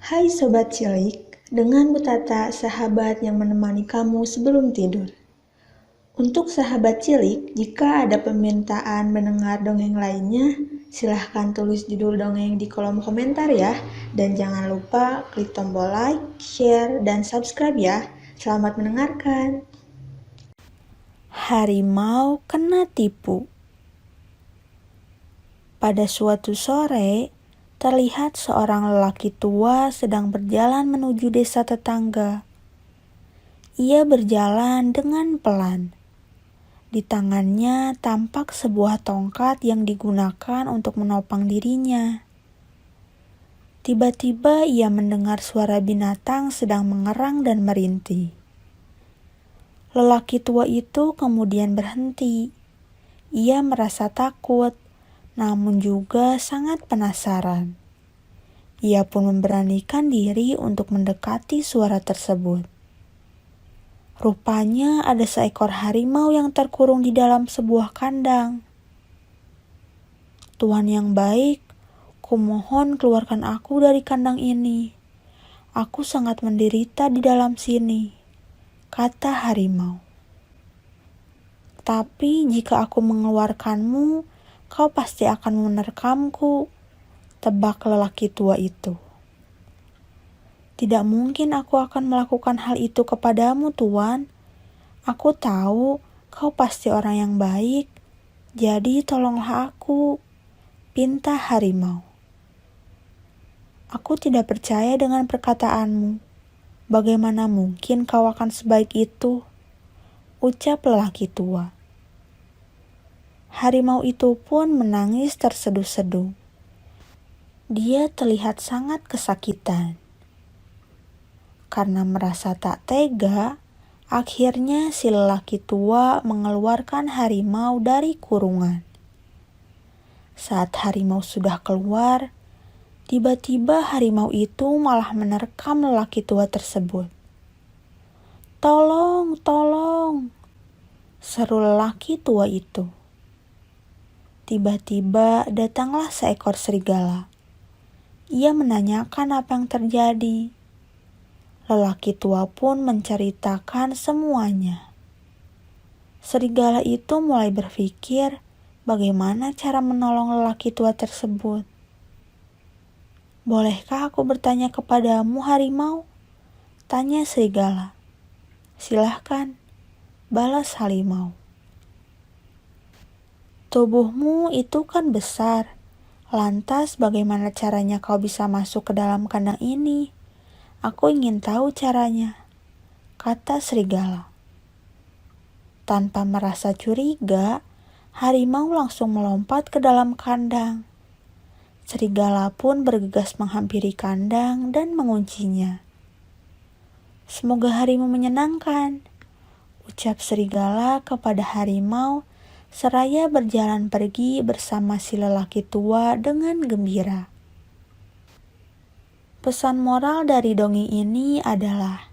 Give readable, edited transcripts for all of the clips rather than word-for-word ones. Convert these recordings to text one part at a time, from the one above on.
Hai Sobat Cilik, dengan Bu Tata, sahabat yang menemani kamu sebelum tidur. Untuk sahabat cilik, jika ada permintaan mendengar dongeng lainnya, silahkan tulis judul dongeng di kolom komentar ya. Dan jangan lupa klik tombol like, share, dan subscribe ya. Selamat mendengarkan. Harimau kena tipu. Pada suatu sore, terlihat seorang lelaki tua sedang berjalan menuju desa tetangga. Ia berjalan dengan pelan. Di tangannya tampak sebuah tongkat yang digunakan untuk menopang dirinya. Tiba-tiba ia mendengar suara binatang sedang mengerang dan merintih. Lelaki tua itu kemudian berhenti. Ia merasa takut, namun juga sangat penasaran. Ia pun memberanikan diri untuk mendekati suara tersebut. Rupanya ada seekor harimau yang terkurung di dalam sebuah kandang. "Tuan yang baik, kumohon keluarkan aku dari kandang ini. Aku sangat menderita di dalam sini," kata harimau. "Tapi jika aku mengeluarkanmu, kau pasti akan menerkamku," tebak lelaki tua itu. "Tidak mungkin aku akan melakukan hal itu kepadamu, Tuan. Aku tahu kau pasti orang yang baik, jadi tolonglah aku," pinta harimau. "Aku tidak percaya dengan perkataanmu. Bagaimana mungkin kau akan sebaik itu?" ucap lelaki tua. Harimau itu pun menangis terseduh-seduh. Dia terlihat sangat kesakitan. Karena merasa tak tega, akhirnya si lelaki tua mengeluarkan harimau dari kurungan. Saat harimau sudah keluar, tiba-tiba harimau itu malah menerkam lelaki tua tersebut. "Tolong, tolong!" seru lelaki tua itu. Tiba-tiba datanglah seekor serigala. Ia menanyakan apa yang terjadi. Lelaki tua pun menceritakan semuanya. Serigala itu mulai berpikir bagaimana cara menolong lelaki tua tersebut. "Bolehkah aku bertanya kepadamu, harimau?" tanya serigala. "Silahkan," balas harimau. "Tubuhmu itu kan besar. Lantas bagaimana caranya kau bisa masuk ke dalam kandang ini? Aku ingin tahu caranya," kata serigala. Tanpa merasa curiga, harimau langsung melompat ke dalam kandang. Serigala pun bergegas menghampiri kandang dan menguncinya. "Semoga harimu menyenangkan," ucap serigala kepada harimau seraya berjalan pergi bersama si lelaki tua dengan gembira. Pesan moral dari dongeng ini adalah,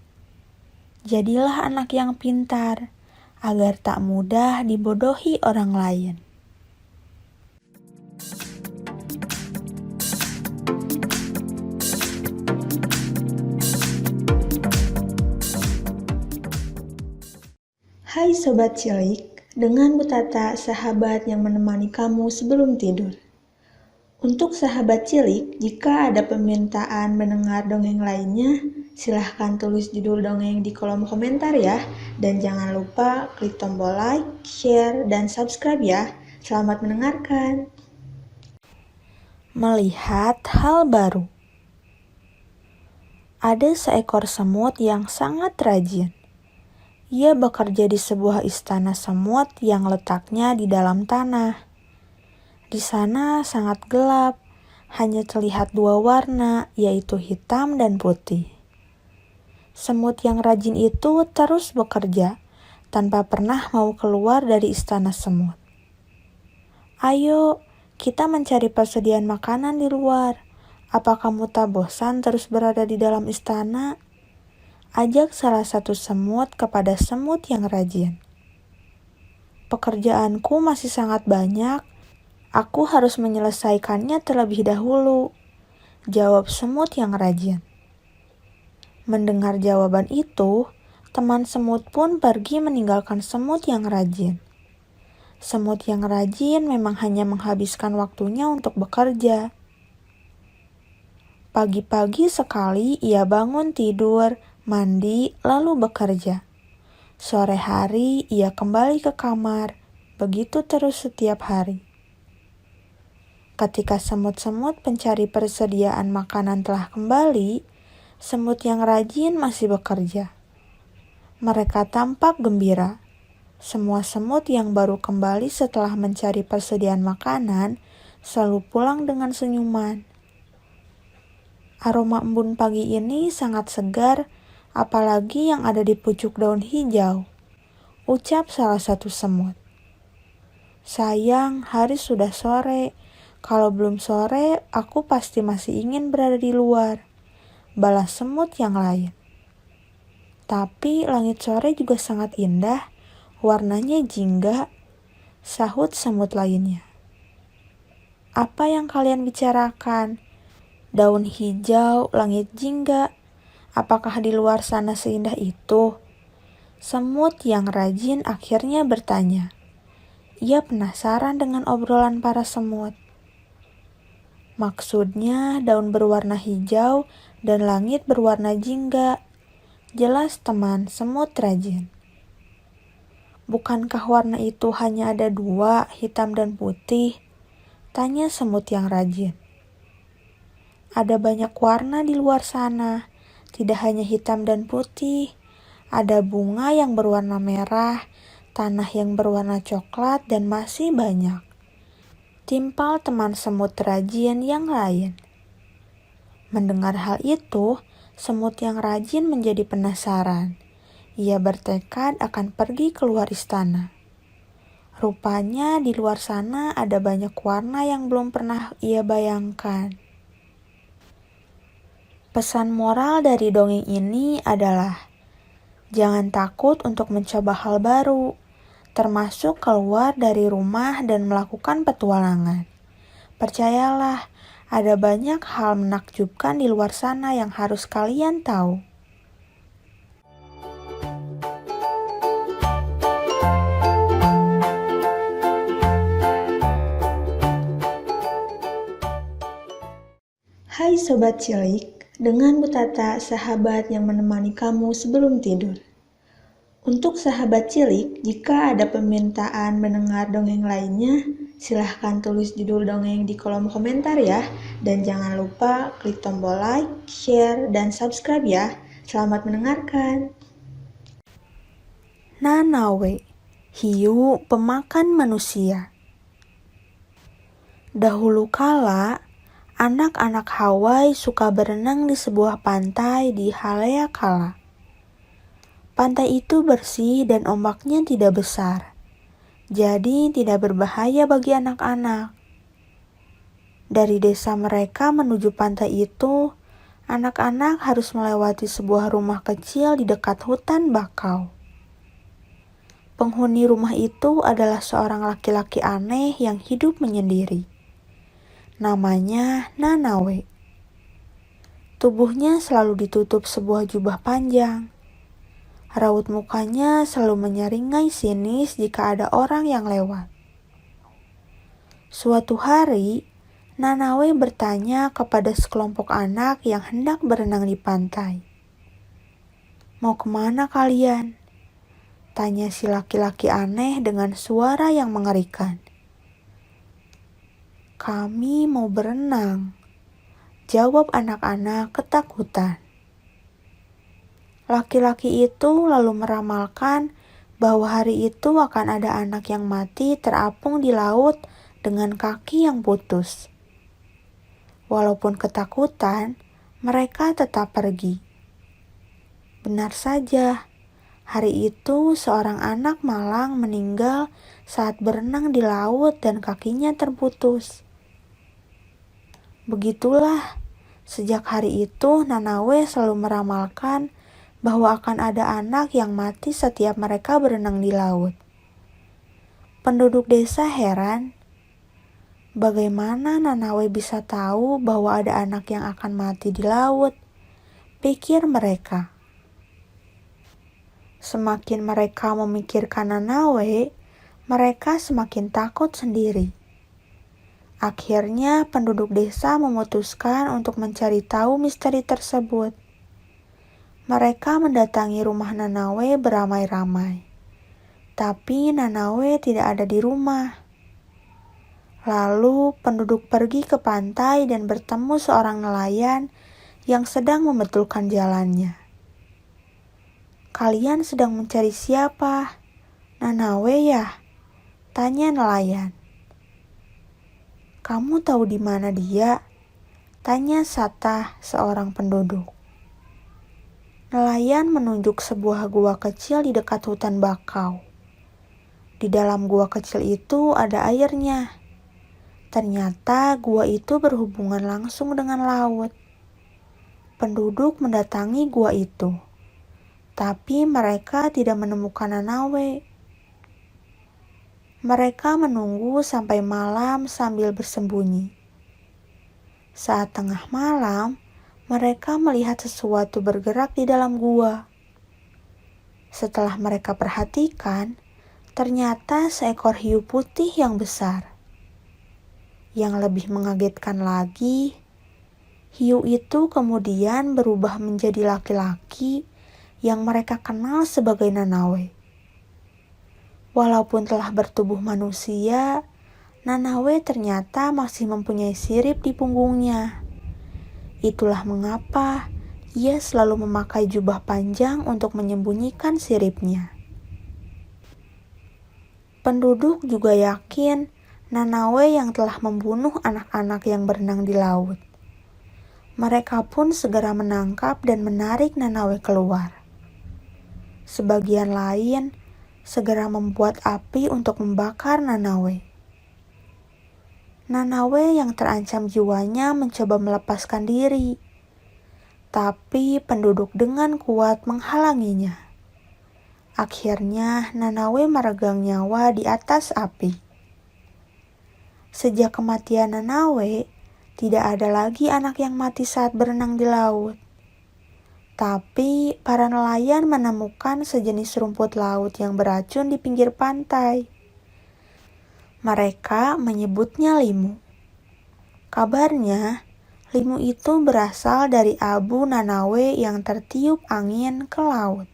jadilah anak yang pintar, agar tak mudah dibodohi orang lain. Hai Sobat Cilik, dengan Bu Tata, sahabat yang menemani kamu sebelum tidur. Untuk sahabat cilik, jika ada permintaan mendengar dongeng lainnya, silahkan tulis judul dongeng di kolom komentar ya. Dan jangan lupa klik tombol like, share, dan subscribe ya. Selamat mendengarkan. Melihat hal baru. Ada seekor semut yang sangat rajin. Ia bekerja di sebuah istana semut yang letaknya di dalam tanah. Di sana sangat gelap, hanya terlihat dua warna, yaitu hitam dan putih. Semut yang rajin itu terus bekerja, tanpa pernah mau keluar dari istana semut. "Ayo, kita mencari persediaan makanan di luar. Apa kamu tak bosan terus berada di dalam istana?" ajak salah satu semut kepada semut yang rajin. "Pekerjaanku masih sangat banyak. Aku harus menyelesaikannya terlebih dahulu," jawab semut yang rajin. Mendengar jawaban itu, teman semut pun pergi meninggalkan semut yang rajin. Semut yang rajin memang hanya menghabiskan waktunya untuk bekerja. Pagi-pagi sekali ia bangun tidur, mandi, lalu bekerja. Sore hari ia kembali ke kamar, begitu terus setiap hari. Ketika semut-semut pencari persediaan makanan telah kembali, semut yang rajin masih bekerja. Mereka tampak gembira. Semua semut yang baru kembali setelah mencari persediaan makanan selalu pulang dengan senyuman. Aroma embun pagi ini sangat segar, apalagi yang ada di pucuk daun hijau, ucap salah satu semut. Sayang, hari sudah sore. Kalau belum sore, aku pasti masih ingin berada di luar, balas semut yang lain. Tapi langit sore juga sangat indah, warnanya jingga, sahut semut lainnya. Apa yang kalian bicarakan? Daun hijau, langit jingga, apakah di luar sana seindah itu? Semut yang rajin akhirnya bertanya. Ia penasaran dengan obrolan para semut. Maksudnya daun berwarna hijau dan langit berwarna jingga. Jelas teman semut rajin. Bukankah warna itu hanya ada dua, hitam dan putih? Tanya semut yang rajin. Ada banyak warna di luar sana, tidak hanya hitam dan putih. Ada bunga yang berwarna merah, tanah yang berwarna coklat, dan masih banyak. Timpal teman semut rajin yang lain. Mendengar hal itu, semut yang rajin menjadi penasaran. Ia bertekad akan pergi keluar istana. Rupanya di luar sana ada banyak warna yang belum pernah ia bayangkan. Pesan moral dari dongeng ini adalah, jangan takut untuk mencoba hal baru, termasuk keluar dari rumah dan melakukan petualangan. Percayalah, ada banyak hal menakjubkan di luar sana yang harus kalian tahu. Hai Sobat Cilik, dengan Bu Tata, sahabat yang menemani kamu sebelum tidur. Untuk sahabat cilik, jika ada permintaan mendengar dongeng lainnya, silahkan tulis judul dongeng di kolom komentar ya. Dan jangan lupa klik tombol like, share, dan subscribe ya. Selamat mendengarkan. Nanawe, hiu pemakan manusia. Dahulu kala, anak-anak Hawaii suka berenang di sebuah pantai di Haleakala. Pantai itu bersih dan ombaknya tidak besar, jadi tidak berbahaya bagi anak-anak. Dari desa mereka menuju pantai itu, anak-anak harus melewati sebuah rumah kecil di dekat hutan bakau. Penghuni rumah itu adalah seorang laki-laki aneh yang hidup menyendiri. Namanya Nanawe. Tubuhnya selalu ditutup sebuah jubah panjang. Raut mukanya selalu menyeringai sinis jika ada orang yang lewat. Suatu hari, Nanawe bertanya kepada sekelompok anak yang hendak berenang di pantai. Mau kemana kalian? Tanya si laki-laki aneh dengan suara yang mengerikan. Kami mau berenang, jawab anak-anak ketakutan. Laki-laki itu lalu meramalkan bahwa hari itu akan ada anak yang mati terapung di laut dengan kaki yang putus. Walaupun ketakutan, mereka tetap pergi. Benar saja, hari itu seorang anak malang meninggal saat berenang di laut dan kakinya terputus. Begitulah, sejak hari itu Nanawe selalu meramalkan bahwa akan ada anak yang mati setiap mereka berenang di laut. Penduduk desa heran, bagaimana Nanawe bisa tahu bahwa ada anak yang akan mati di laut? pikir mereka. Semakin mereka memikirkan Nanawe, mereka semakin takut sendiri. Akhirnya penduduk desa memutuskan untuk mencari tahu misteri tersebut. Mereka mendatangi rumah Nanawe beramai-ramai. Tapi Nanawe tidak ada di rumah. Lalu penduduk pergi ke pantai dan bertemu seorang nelayan yang sedang membetulkan jalannya. "Kalian sedang mencari siapa? Nanawe ya?" tanya nelayan. "Kamu tahu di mana dia?" tanya Satah, seorang penduduk. Nelayan menunjuk sebuah gua kecil di dekat hutan bakau. Di dalam gua kecil itu ada airnya. Ternyata gua itu berhubungan langsung dengan laut. Penduduk mendatangi gua itu, tapi mereka tidak menemukan Nanawe. Mereka menunggu sampai malam sambil bersembunyi. Saat tengah malam, mereka melihat sesuatu bergerak di dalam gua. Setelah mereka perhatikan, ternyata seekor hiu putih yang besar. Yang lebih mengagetkan lagi, hiu itu kemudian berubah menjadi laki-laki yang mereka kenal sebagai Nanawe. Walaupun telah bertubuh manusia, Nanawe ternyata masih mempunyai sirip di punggungnya. Itulah mengapa ia selalu memakai jubah panjang untuk menyembunyikan siripnya. Penduduk juga yakin Nanawe yang telah membunuh anak-anak yang berenang di laut. Mereka pun segera menangkap dan menarik Nanawe keluar. Sebagian lain segera membuat api untuk membakar Nanawe. Nanawe yang terancam jiwanya mencoba melepaskan diri, tapi penduduk dengan kuat menghalanginya. Akhirnya Nanawe meregang nyawa di atas api. Sejak kematian Nanawe, tidak ada lagi anak yang mati saat berenang di laut. Tapi para nelayan menemukan sejenis rumput laut yang beracun di pinggir pantai. Mereka menyebutnya limu. Kabarnya, limu itu berasal dari abu Nanawe yang tertiup angin ke laut.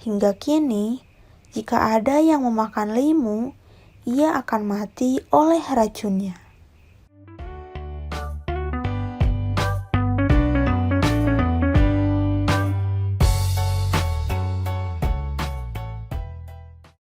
Hingga kini, jika ada yang memakan limu, ia akan mati oleh racunnya.